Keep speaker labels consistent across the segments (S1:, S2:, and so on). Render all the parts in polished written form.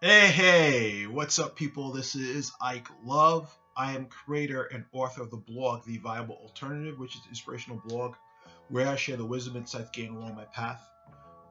S1: Hey, what's up, people? This is Ike Love. I am creator and author of the blog, The Viable Alternative, which is an inspirational blog where I share the wisdom and insights gained along my path.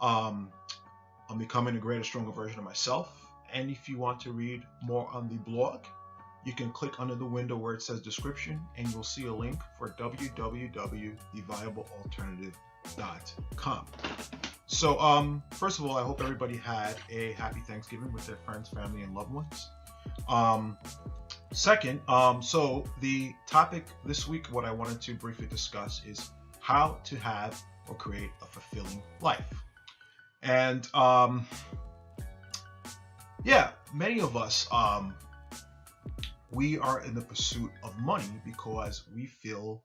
S1: Um, I'm becoming a greater, stronger version of myself. And if you want to read more on the blog, you can click under the window where it says description, and you'll see a link for www.theviablealternative.com. So, first of all, I hope everybody had a happy Thanksgiving with their friends, family, and loved ones. Um, Second, so the topic this week, what I wanted to briefly discuss is how to have or create a fulfilling life. And yeah, many of us, we are in the pursuit of money because we feel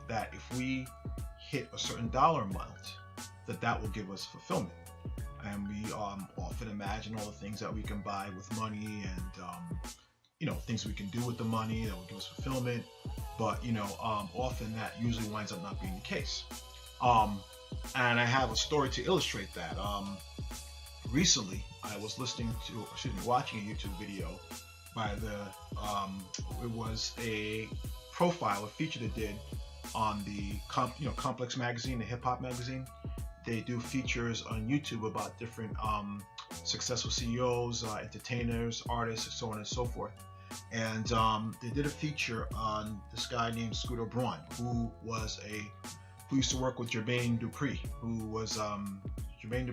S1: that if we hit a certain dollar amount, that will give us fulfillment. And we often imagine all the things that we can buy with money and things we can do with the money that will give us fulfillment. But often that usually winds up not being the case. And I have a story to illustrate that. Recently, I was watching a YouTube video by it was a profile, a feature they did on the Complex magazine, the hip hop magazine. They do features on YouTube about different successful CEOs, entertainers, artists, so on and so forth. And they did a feature on this guy named Scooter Braun, who used to work with Jermaine Dupri, Jermaine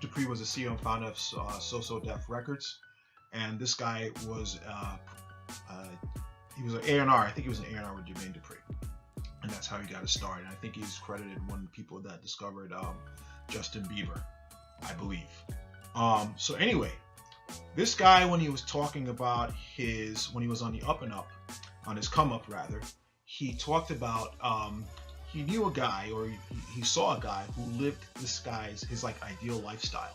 S1: Dupri was the CEO and founder of So Def Records, and this guy was he was an A&R. I think he was an A&R with Jermaine Dupri. And that's how he got his start. And I think he's credited one of the people that discovered Justin Bieber, I believe. So anyway, this guy, when he was talking about when he was on the up and up, on his come up rather, he talked about he knew a guy, or he saw a guy who lived his like ideal lifestyle.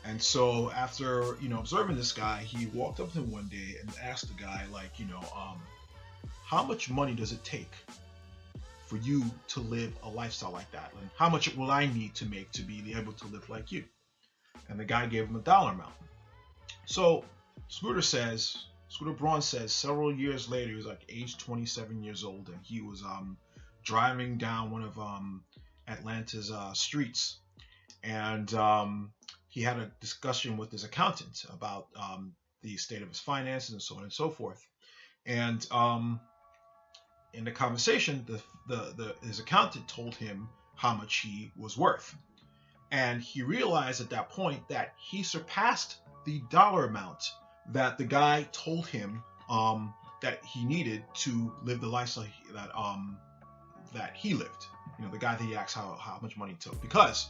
S1: And so after observing this guy, he walked up to him one day and asked the guy, like, how much money does it take for you to live a lifestyle like that? And how much will I need to make to be able to live like you? And the guy gave him a dollar amount. So Scooter Braun says several years later, he was like age 27 years old, and he was driving down one of Atlanta's streets, and he had a discussion with his accountant about the state of his finances and so on and so forth. And in the conversation, his accountant told him how much he was worth, and he realized at that point that he surpassed the dollar amount that the guy told him that he needed to live the lifestyle that he lived. The guy that he asked how much money he took, because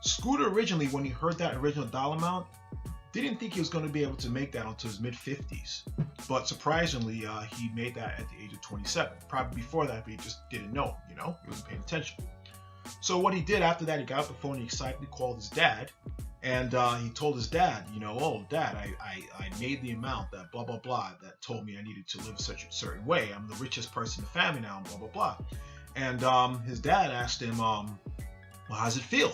S1: Scooter originally, when he heard that original dollar amount, didn't think he was going to be able to make that until his mid-50s. But surprisingly, he made that at the age of 27. Probably before that, but he just didn't know, he wasn't paying attention. So what he did after that, he got off the phone, he excitedly called his dad, and he told his dad, oh, Dad, I made the amount that blah, blah, blah, that told me I needed to live such a certain way. I'm the richest person in the family now, blah, blah, blah. And his dad asked him, well, how does it feel?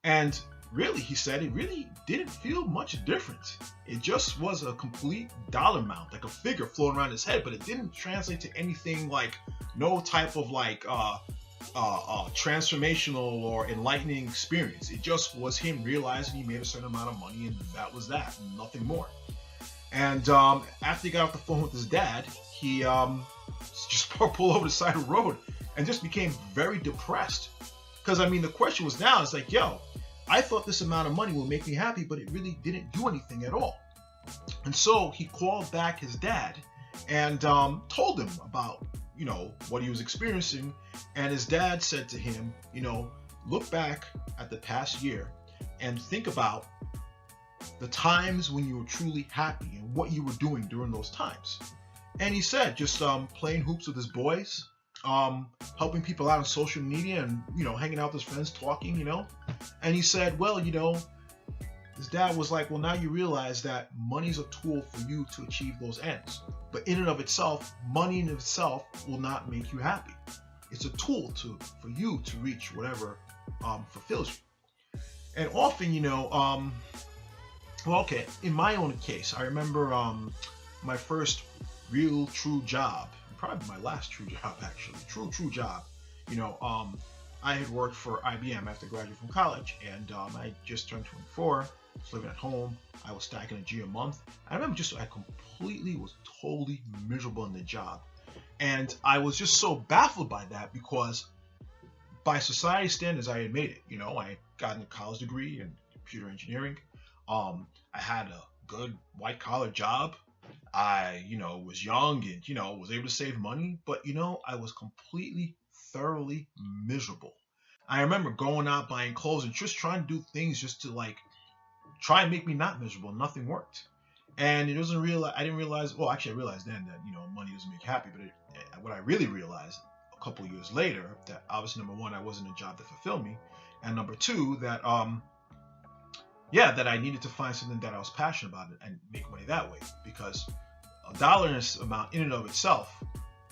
S1: And really, he said, it really didn't feel much different. It just was a complete dollar amount, like a figure floating around his head, but it didn't translate to anything, like no type of like transformational or enlightening experience. It just was him realizing he made a certain amount of money, and that was that, and nothing more. And after he got off the phone with his dad, he just pulled over the side of the road and just became very depressed. Because the question was now, it's like, yo, I thought this amount of money would make me happy, but it really didn't do anything at all. And so he called back his dad and told him about, what he was experiencing. And his dad said to him, look back at the past year and think about the times when you were truly happy and what you were doing during those times. And he said, just playing hoops with his boys, helping people out on social media, and hanging out with his friends, talking, and he said, well, his dad was like, well, now you realize that money's a tool for you to achieve those ends, but in and of itself, money in itself will not make you happy. It's a tool for you to reach whatever fulfills you. And often, Well, okay, in my own case, I remember my first real true job, probably my last true job actually, true job. You know, I had worked for IBM after graduating from college, and I just turned 24. I was living at home. I was stacking a G a month. I remember I completely was totally miserable in the job, and I was just so baffled by that because by society standards, I had made it. You know, I had gotten a college degree in computer engineering. I had a good white collar job. I, was young and, was able to save money, but, I was completely, thoroughly miserable. I remember going out buying clothes and just trying to do things just to like try and make me not miserable. Nothing worked. And I didn't realize, well, actually I realized then that, money doesn't make you happy, but what I really realized a couple of years later, that obviously number one, I wasn't in a job that fulfilled me. And number two, that, that I needed to find something that I was passionate about and make money that way, because a dollar amount in and of itself,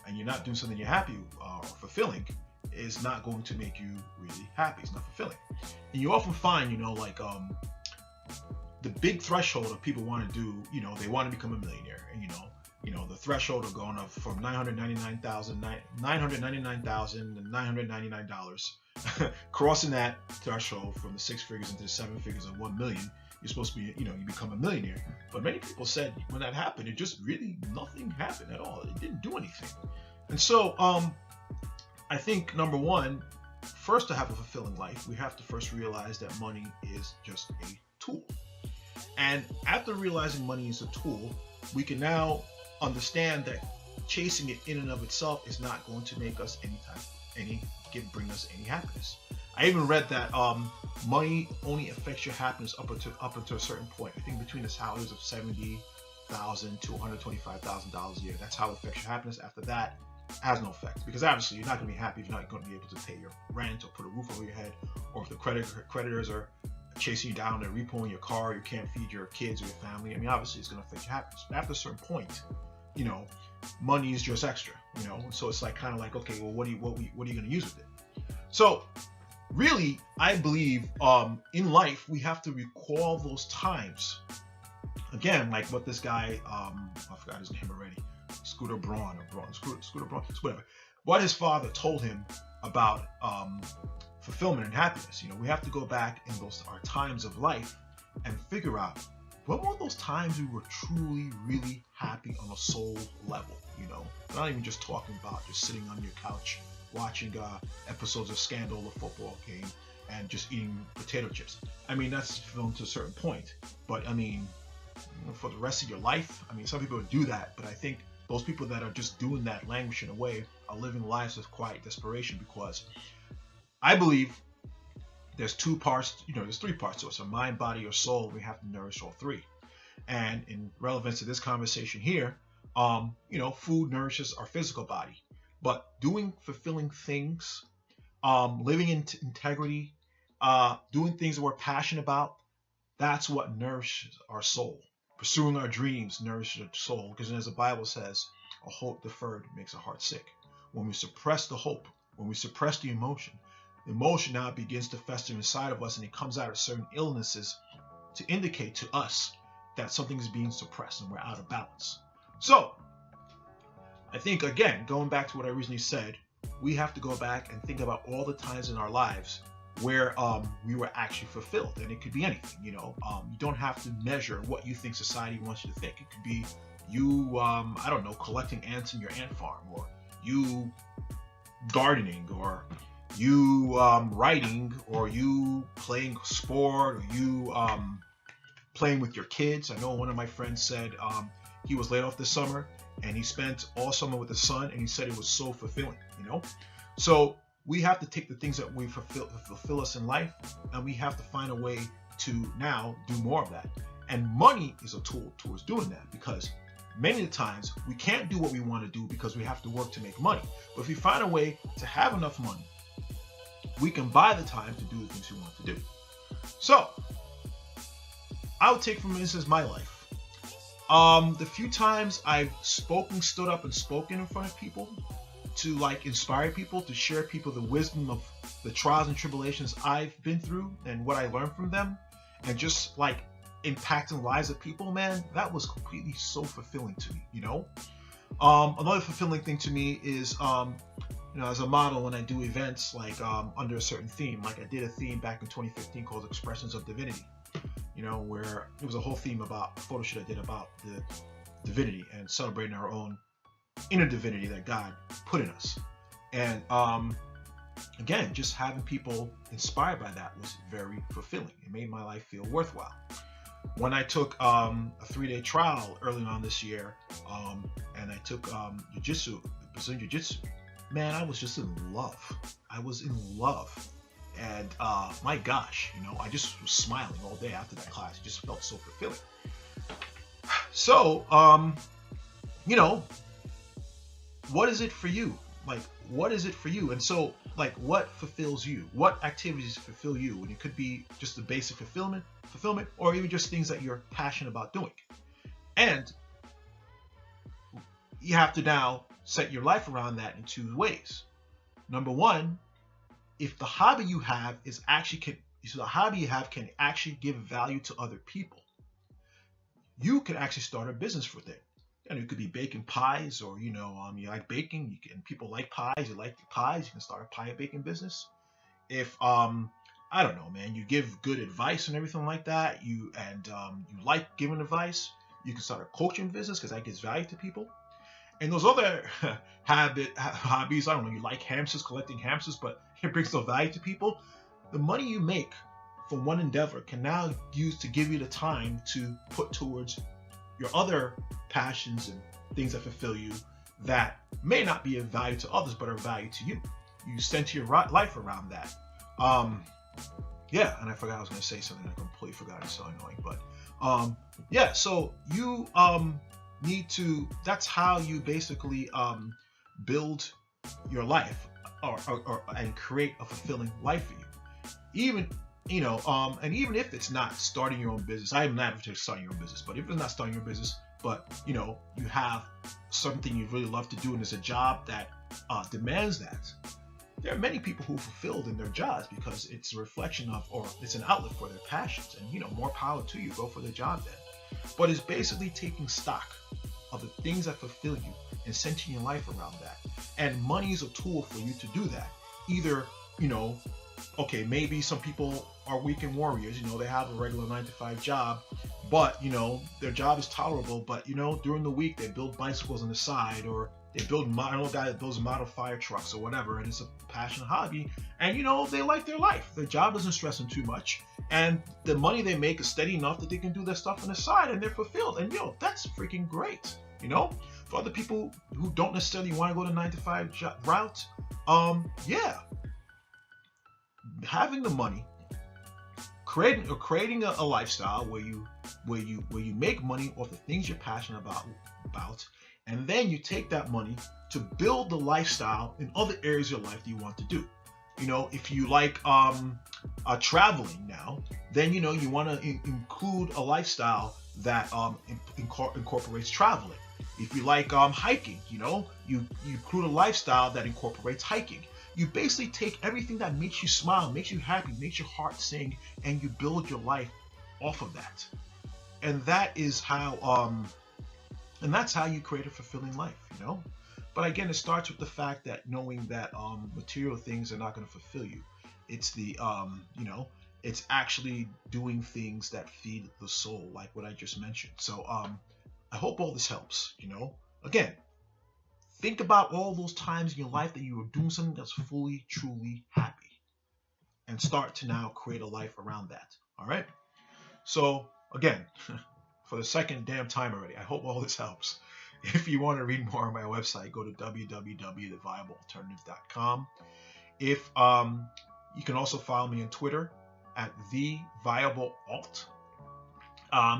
S1: and you're not doing something you're happy or fulfilling, is not going to make you really happy. It's not fulfilling. And you often find, the big threshold of people want to do, they want to become a millionaire, and the threshold of going up from $999,999 crossing that threshold from the six figures into the seven figures of 1 million, you're supposed to be, you become a millionaire. But many people said when that happened, it just really, nothing happened at all. It didn't do anything. And so, I think number one, first, to have a fulfilling life, we have to first realize that money is just a tool. And after realizing money is a tool, we can now understand that chasing it in and of itself is not going to make us bring us any happiness. I even read that money only affects your happiness up until a certain point. I think between the salaries of $70,000 to $125,000 a year. That's how it affects your happiness. After that, it has no effect, because obviously you're not going to be happy if you're not going to be able to pay your rent or put a roof over your head, or if the creditors are chasing you down, they're repoing your car, you can't feed your kids or your family. I mean, obviously it's going to affect your happiness. But after a certain point, money is just extra. So it's like kind of like, okay, well, what are you going to use with it? So really, I believe in life we have to recall those times. Again, like what this guy, I forgot his name already, Scooter Braun, whatever. What his father told him about fulfillment and happiness. We have to go back in our times of life and figure out what were those times we were truly, really happy on a soul level. Not even just talking about just sitting on your couch watching episodes of Scandal, the football game, and just eating potato chips. I mean, that's fulfilling to a certain point. But I mean, for the rest of your life, I mean, some people do that, but I think those people that are just doing that, languishing away, are living lives of quiet desperation, because I believe there's two parts, there's three parts to us: our mind, body, or soul. We have to nourish all three. And in relevance to this conversation here, food nourishes our physical body, but doing fulfilling things, living in integrity, doing things that we're passionate about, that's what nourishes our soul. Pursuing our dreams nourishes our soul, because as the Bible says, a hope deferred makes a heart sick. When we suppress the hope, when we suppress the emotion now begins to fester inside of us, and it comes out of certain illnesses to indicate to us that something is being suppressed and we're out of balance. So I think, again, going back to what I originally said, we have to go back and think about all the times in our lives where we were actually fulfilled. And it could be anything. You don't have to measure what you think society wants you to think. It could be you, collecting ants in your ant farm, or you gardening, or you writing, or you playing sport, or you playing with your kids. I know one of my friends said he was laid off this summer, and he spent all summer with his son, and he said it was so fulfilling. So we have to take the things that we fulfill us in life, and we have to find a way to now do more of that. And money is a tool towards doing that, because many of the times we can't do what we want to do because we have to work to make money. But if we find a way to have enough money, we can buy the time to do the things we want to do. So I would take, for instance, my life. The few times I've stood up and spoken in front of people to inspire people, to share people the wisdom of the trials and tribulations I've been through and what I learned from them, and just impacting the lives of people, man, that was completely so fulfilling to me, you know. Another fulfilling thing to me is, you know, as a model, when I do events like under a certain theme, like I did a theme back in 2015 called Expressions of Divinity, you know, where it was a whole theme about a photo shoot I did about the divinity and celebrating our own inner divinity that God put in us. And again, just having people inspired by that was very fulfilling. It made my life feel worthwhile. When I took a 3-day trial early on this year, and I took jiu-jitsu, Brazilian jiu-jitsu, man, I was just in love. I was in love. And my gosh, you know, I just was smiling all day after that class. It just felt so fulfilling. So, you know, what is it for you? Like, what is it for you? And so, like, what fulfills you? What activities fulfill you? And it could be just the basic fulfillment, or even just things that you're passionate about doing. And you have to now set your life around that in 2 ways. Number one, if the hobby you have is actually can actually give value to other people, you can actually start a business with it. And it could be baking pies, or you know, you like baking, and people like pies. You like pies, you can start a pie baking business. If I don't know, man, you give good advice and everything like that, you like giving advice, you can start a coaching business because that gives value to people. And those other hobbies, I don't know, you like hamsters, collecting hamsters, but it brings no value to people. The money you make from one endeavor can now use to give you the time to put towards your other passions and things that fulfill you that may not be of value to others, but are of value to you. You center your life around that. Yeah, and I forgot I was going to say something. I completely forgot. It's so annoying. But yeah, so you need to, that's how you basically build your life or and create a fulfilling life for you. Even, you know, and even if it's not starting your own business, I am not advocating starting your own business, but if it's not starting your business, but you know, you have something you really love to do and there's a job that demands that, there are many people who are fulfilled in their jobs because it's a reflection of, or it's an outlet for their passions. And you know, more power to you, go for the job then. But it's basically taking stock of the things that fulfill you and centering your life around that. And money is a tool for you to do that. Either, you know, okay, maybe some people are weekend warriors, you know, they have a regular 9-to-5 job, but you know, their job is tolerable, but you know, during the week they build bicycles on the side, or they build, I know a guy that builds model fire trucks or whatever, and it's a passion hobby, and you know, they like their life. Their job doesn't stress them too much, and the money they make is steady enough that they can do their stuff on the side, and they're fulfilled. And you know, that's freaking great. You know, for other people who don't necessarily want to go the 9-to-5 route, yeah, having the money, creating a lifestyle where you make money off the things you're passionate about, and then you take that money to build the lifestyle in other areas of your life that you want to do. You know, if you like traveling now, then you know, you want to include a lifestyle that incorporates traveling. If you like hiking, you know, you include a lifestyle that incorporates hiking. You basically take everything that makes you smile, makes you happy, makes your heart sing, and you build your life off of that. And that is how and that's how you create a fulfilling life, you know. But again, it starts with the fact that knowing that material things are not going to fulfill you. It's the you know, it's actually doing things that feed the soul, like what I just mentioned. So I hope all this helps, you know. Again, think about all those times in your life that you were doing something that's fully, truly happy, and start to now create a life around that. All right. So again, for the second damn time already, I hope all this helps. If you want to read more on my website, go to www.theviablealternative.com. If you can also follow me on Twitter at @theviablealt.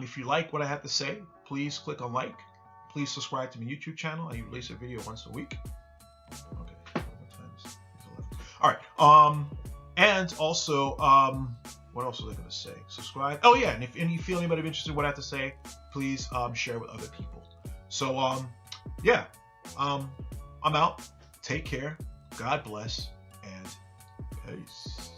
S1: If you like what I have to say, please click on like. Please subscribe to my YouTube channel. I release a video once a week. Okay, what time is it? It's 11. All right. And also, what else was I going to say? Subscribe. Oh yeah, and if you feel anybody interested in what I have to say, please share with other people. So yeah, I'm out. Take care. God bless, and peace.